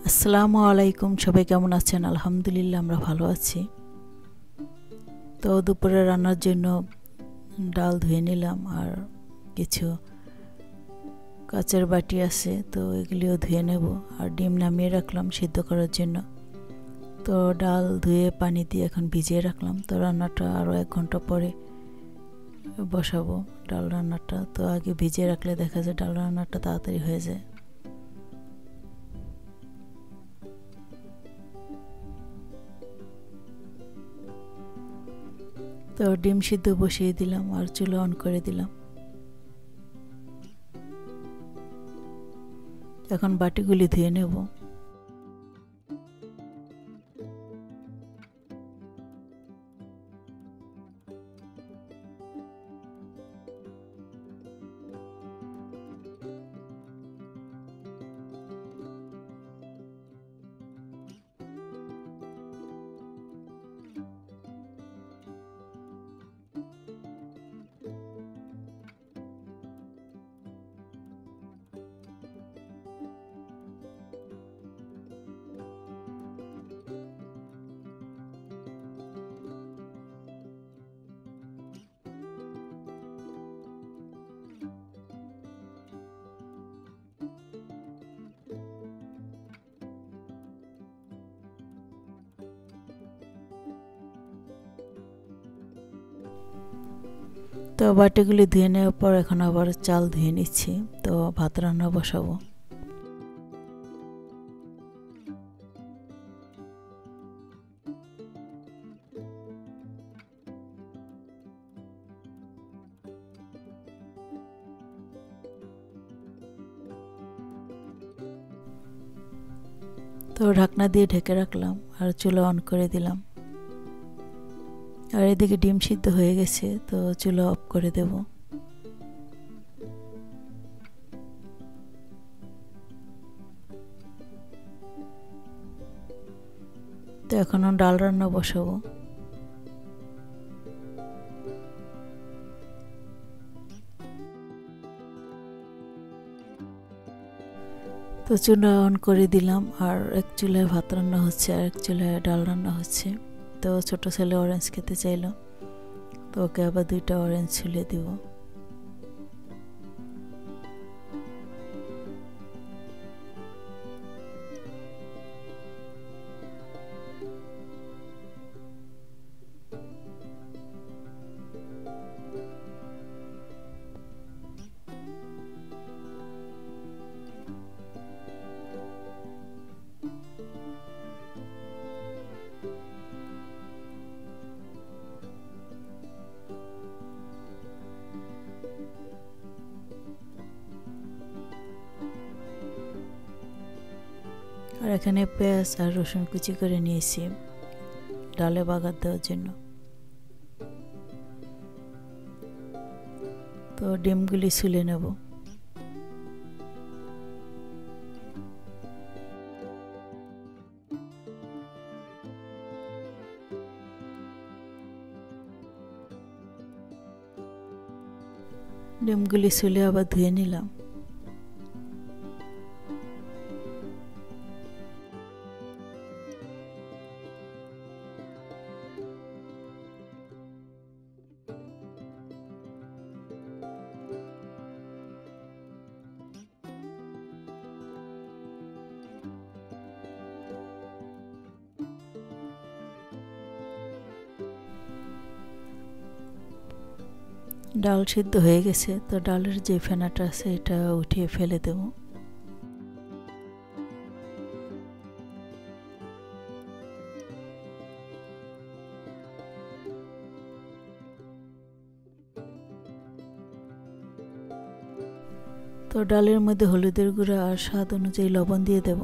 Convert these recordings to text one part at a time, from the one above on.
আসসালামু আলাইকুম, সবাই কেমন আছেন? আলহামদুলিল্লাহ আমরা ভালো আছি। তো দুপুরে রান্নার জন্য ডাল ধুয়ে নিলাম, আর কিছু কাচের বাটি আছে, তো এগুলিও ধুয়ে নেব। আর ডিম নামিয়ে রাখলাম সিদ্ধ করার জন্য। তো ডাল ধুয়ে পানি দিয়ে এখন ভিজিয়ে রাখলাম। তো রান্নাটা আরও 1 ঘন্টা পরে বসাবো, ডাল রান্নাটা। তো আগে ভিজিয়ে রাখলে দেখা যায় ডাল রান্নাটা তাড়াতাড়ি হয়ে যায়। তো ডিম সিদ্ধ বসিয়ে দিলাম আর চুলা অন করে দিলাম। এখন বাটিগুলি ধুয়ে নেব। তো বাটিগুলি ধুয়ে নেওয়ার পর এখন আবার চাল ধুয়ে নিচ্ছি। তো ভাত রান্না বসাবো। তো ঢাকনা দিয়ে ঢেকে রাখলাম আর চুলা অন করে দিলাম। আর এদিকে ডিম সিদ্ধ হয়ে গেছে, তো চুলা অফ করে দেব। তো এখনো ডাল রান্না বসাবো। তো চুলা অন করে দিলাম, আর এক চুলায় ভাত রান্না হচ্ছে আর এক চুলায় ডাল রান্না হচ্ছে। তো ছোট ছেলে অরেঞ্জ খেতে চাইলো, তো ওকে আবার 2টা অরেঞ্জ ছুলে দিব। আর এখানে পেঁয়াজ আর রসুন কুচি করে নিয়েছি ডালে বাগার দেওয়ার জন্য। তো ডিমগুলি ছুলে নেব। ডিমগুলি ছুলে আবার ধুয়ে নিলাম। ডাল সিদ্ধ হয়ে গেছে, তো ডালের যে ফেনাটা আছে এটা উঠিয়ে ফেলে দেব। তো ডালের মধ্যে হলুদের গুঁড়া আর স্বাদ অনুযায়ী লবণ দিয়ে দেব।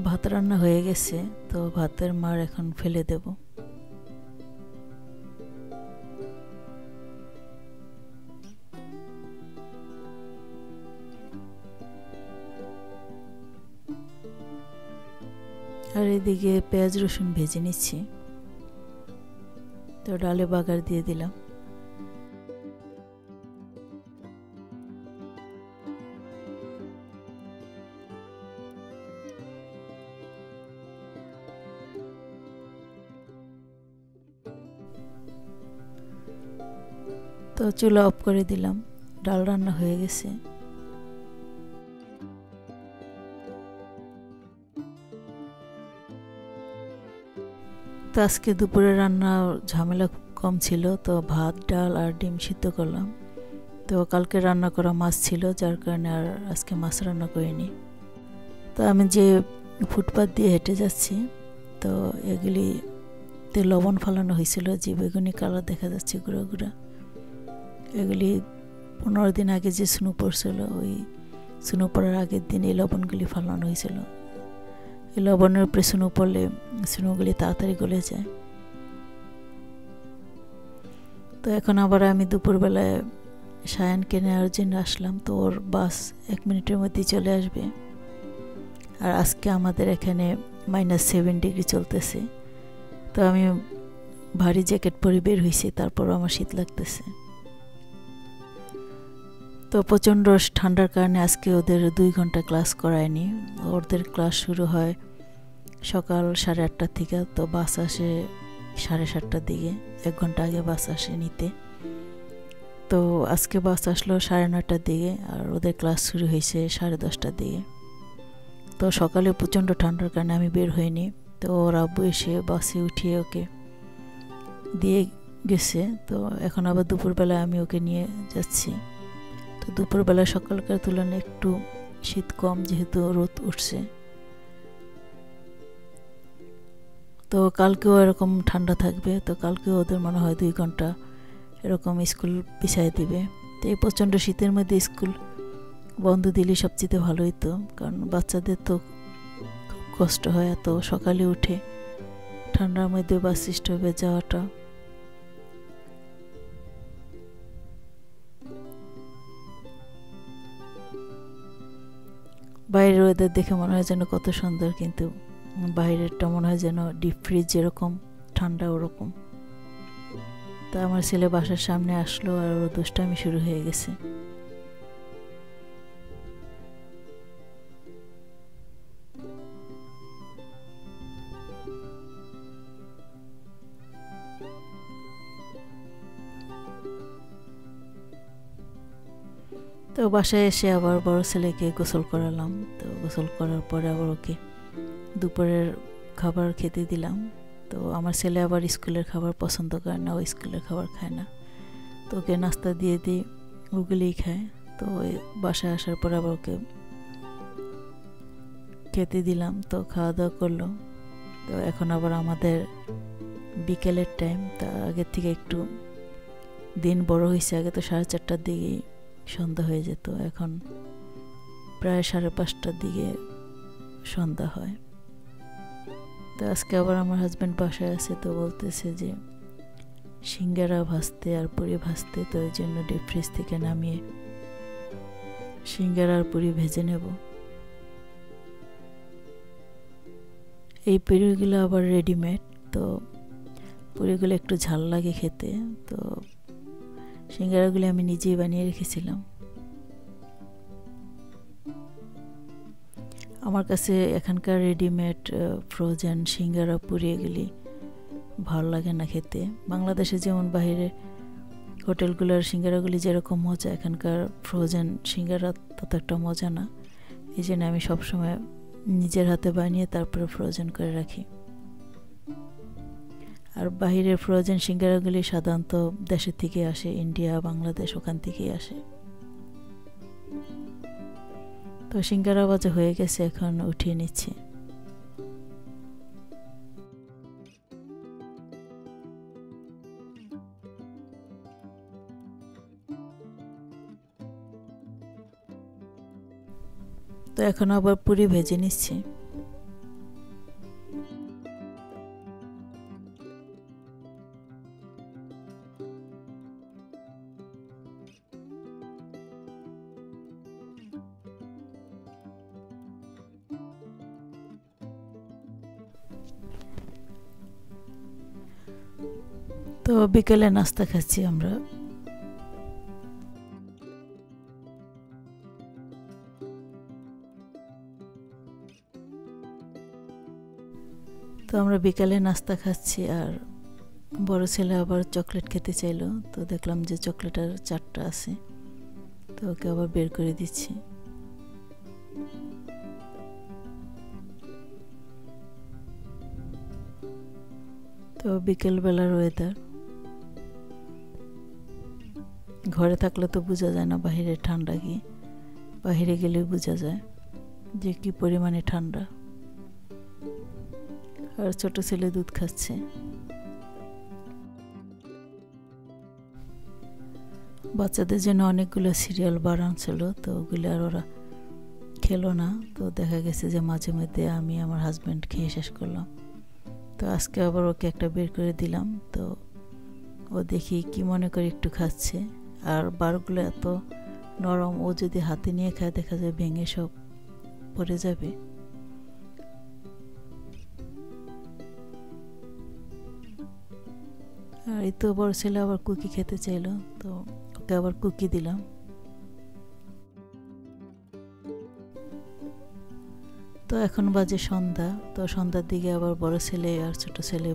ভাত রান্না হয়ে গেছে, তো ভাতের মাড় এখন ফেলে দেব। আর এদিকে পেঁয়াজ রসুন ভেজে নিচ্ছি। তো ডালে বাগার দিয়ে দিলাম। তো চুলা অফ করে দিলাম, ডাল রান্না হয়ে গেছে। তো আজকে দুপুরে রান্না ঝামেলা কম ছিল, তো ভাত ডাল আর ডিম সিদ্ধ করলাম। তো কালকে রান্না করা মাছ ছিল, যার কারণে আর আজকে মাছ রান্না করিনি। তো আমি যে ফুটপাত দিয়ে হেঁটে যাচ্ছি, তো এগুলিতে লবণ ফালানো হয়েছিল, যে বেগুনি কালার দেখা যাচ্ছে গুঁড়া গুঁড়া। এগুলি 15 দিন আগে যে স্নো পড়ছিল, ওই স্নো পড়ার আগের দিন এই লবণগুলি ফালানো হয়েছিল। এই লবণের উপরে স্নো পড়লে স্নোগুলি তাড়াতাড়ি গলে যায়। তো এখন আবার আমি দুপুরবেলায় সায়ানকে নেওয়ার জন্য আসলাম। তো ওর বাস 1 মিনিটের মধ্যেই চলে আসবে। আর আজকে আমাদের এখানে -7 ডিগ্রি চলতেছে। তো আমি ভারী জ্যাকেট পরে বের হয়েছি, তারপরও আমার শীত লাগতেছে। তো প্রচণ্ড ঠান্ডার কারণে আজকে ওদের 2 ঘন্টা ক্লাস করায়নি। ওদের ক্লাস শুরু হয় সকাল 8:30 থেকে। তো বাস আসে 7:30টার দিকে, 1 ঘন্টা আগে বাস আসে নিতে। তো আজকে বাস আসলো 9:30টার দিকে, আর ওদের ক্লাস শুরু হয়েছে 10:30টার দিকে। তো সকালে প্রচণ্ড ঠান্ডার কারণে আমি বের হইনি। তো ওর আব্বু এসে বাসে উঠিয়ে ওকে দিয়ে গেছে। তো এখন আবার দুপুরবেলায় আমি ওকে নিয়ে যাচ্ছি। তো দুপুরবেলা সকালকার তুলনায় একটু শীত কম, যেহেতু রোদ উঠছে। তো কালকেও এরকম ঠান্ডা থাকবে। তো কালকেও ওদের মনে হয় 2 ঘন্টা এরকম স্কুল পিছায় দিবে। তো এই প্রচণ্ড শীতের মধ্যে স্কুল বন্ধ দিলে সবচেয়ে ভালো হতো, কারণ বাচ্চাদের তো খুব কষ্ট হয় এত সকালে উঠে ঠান্ডার মধ্যে বাস স্টপে যাওয়াটা। বাইরের ওয়েদার দেখে মনে হয় যেন কত সুন্দর, কিন্তু বাইরেরটা মনে হয় যেন ডিপ ফ্রিজ যেরকম ঠান্ডা ওরকম। তা আমার ছেলে বাসার সামনে আসলো, আর ওর দুষ্টামি শুরু হয়ে গেছে। তো বাসায় এসে আবার বড় ছেলেকে গোসল করালাম। তো গোসল করার পরে আবার ওকে দুপুরের খাবার খেতে দিলাম। তো আমার ছেলে আবার স্কুলের খাবার পছন্দ করে না, ও স্কুলের খাবার খায় না। তো ওকে নাস্তা দিয়ে দিই, ওগুলিই খায়। তো ওই বাসায় আসার পর আবার ওকে খেতে দিলাম। তো খাওয়া দাওয়া করলো। তো এখন আবার আমাদের বিকেলের টাইম। তা আগের থেকে একটু দিন বড় হয়েছে। আগে তো 4:30টার দিকেই সন্ধ্যা হয়ে যেত, এখন প্রায় 5:30টার দিকে সন্ধ্যা হয়। তো আজকে আবার আমার হাজব্যান্ড বাসায় আছে। তো বলতেছে যে সিঙ্গারা ভাজতে আর পুরি ভাজতে। তো এই জন্য ডিপ ফ্রিজ থেকে নামিয়ে সিঙ্গারা আর পুরি ভেজে নেব। এই পুরিগুলো আবার রেডিমেড, তো পুরিগুলো একটু ঝাল লাগে খেতে। তো সিঙ্গারাগুলি আমি নিজেই বানিয়ে রেখেছিলাম। আমার কাছে এখানকার রেডিমেড ফ্রোজেন সিঙ্গারা পুরি এগুলি ভালো লাগে না খেতে। বাংলাদেশে যেমন বাইরে হোটেলগুলোর সিঙ্গারাগুলি যেরকম মজা, এখানকার ফ্রোজেন সিঙ্গারা তত একটা মজা না। এই জন্য আমি সবসময় নিজের হাতে বানিয়ে তারপরে ফ্রোজেন করে রাখি। আর বাইরের ফ্রোজেন সিঙ্গারাগুলি সাধারণত দেশের থেকে আসে, ইন্ডিয়া বাংলাদেশ ওখান থেকেই আসে। তো সিঙ্গারা ভাজা হয়ে গেছে, এখন উঠিয়ে নিচ্ছি। তো এখন আবার পুরি ভেজে নিচ্ছি। তো বিকেলে নাস্তা খাচ্ছি আমরা। তো আমরা বিকালে নাস্তা খাচ্ছি, আর বড় ছেলে আবার চকলেট খেতে চাইলো। তো দেখলাম যে চকলেটের 4টা আছে, তো ওকে আবার বের করে দিচ্ছি। তো বিকেলবেলার ওয়েদার, ঘরে থাকলে তো বোঝা যায় না বাহিরে ঠান্ডা কি, বাহিরে গেলে বোঝা যায় যে কি পরিমাণে ঠান্ডা। আর ছোট ছেলে দুধ খাচ্ছে। বাচ্চাদের জন্য অনেকগুলো সিরিয়াল বার আনছিল, তো ওগুলো আর ওরা খেলো না। তো দেখা গেছে যে মাঝে মধ্যে আমি আমার হাজব্যান্ড খেয়ে শেষ করলাম। তো আজকে আবার ওকে একটা বের করে দিলাম। তো ও দেখি কি মনে করে একটু খাচ্ছে। আর বারগুলো এত নরম, ও যদি হাতে নিয়ে খায় দেখা যায় ভেঙে সব পড়ে যাবে। আর এই তো বড় ছেলে আবার কুকি খেতে চাইলো, তো ওকে আবার কুকি দিলাম। তো এখন বাজে সন্ধ্যা। তো সন্ধ্যার দিকে আবার বড় ছেলে আর ছোট ছেলে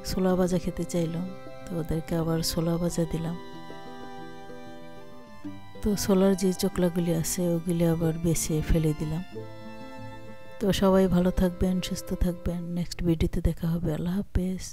ছোলা ভাজা খেতে চাইলো, তো ওদেরকে আবার ছোলা ভাজা দিলাম। তো ছোলার যে চোকলাগুলি আছে ওগুলি আবার বেছে ফেলে দিলাম। তো সবাই ভালো থাকবেন, সুস্থ থাকবেন। নেক্সট ভিডিওতে দেখা হবে। আল্লাহ হাফেজ।